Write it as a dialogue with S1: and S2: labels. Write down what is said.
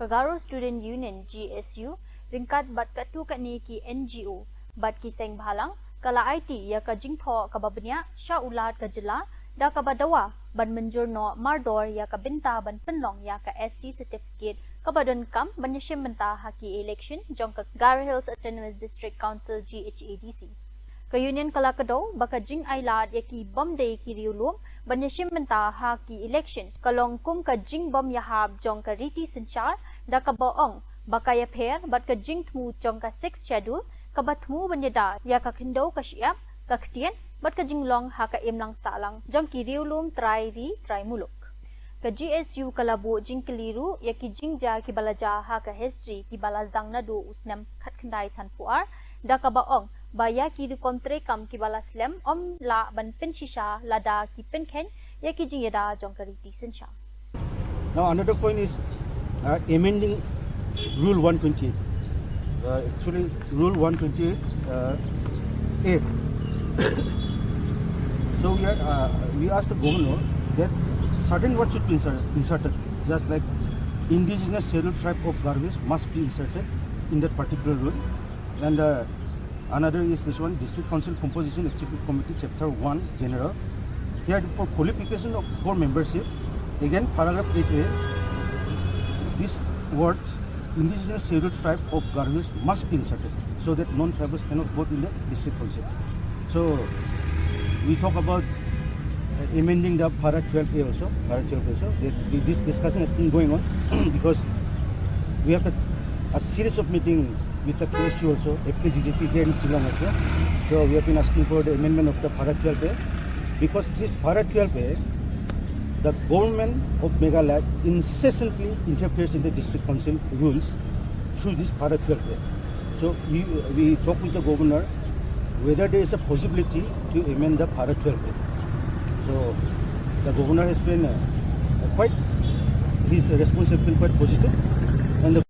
S1: Kagaro Student Union GSU ringkat bat katu katni ki NGO bat ki seng bhalang kala IT ya ka jingtho ka babnya sha ulat ka jila da ka badawa ban menjur no mardor ya ka binta ban penlong ya ka ST certificate ka badan kam ban yashim benta haki election jong ka Gar Hills Autonomous District Council GHADC ka union kala kado baka jing ailat ya ki bom day ki riulum ban yashim benta haki election kalong kum ka jing bom yahab jong ka riti sanchar da ka baong baka ya pher bat ka jing thmu jong ka 6th schedule ka batmu banyada ya ka khindo ka shiap ka ktien bat ka jinglong ha ka imlang salang jong ki riulum try muluk ka GSU kalabu jing keliru ya ki jingja ki balaja ha ka history ki balazdang nadu usnam khat khandai san puar da ka baong baya ki du kontre kam ki balaslam om la ban pen shisha lada ki pen khen ya ki jingyada jong ka riti sancha.
S2: Now another point is amending Rule 128. Actually, Rule 128 A. So we asked the governor that certain words should be inserted, just like indigenous scheduled tribe of Garvis must be inserted in that particular rule. And another is this one, District Council Composition Executive Committee, Chapter 1, General. Here for qualification for membership, again paragraph 8A, this word indigenous scheduled tribe of Garvis must be inserted so that non-tribals cannot vote in the district council. So we talk about amending the Para 12A also. This discussion has been going on because we have a series of meetings with the KSU also, FKGJP here in Shillong also. So we have been asking for the amendment of the Para 12A because this Para 12A, the government of Meghalaya incessantly interferes in the district council rules through this Para 12A. So we talked with the governor whether there is a possibility to amend the Para 12A. So the governor has been his response has been quite positive, and the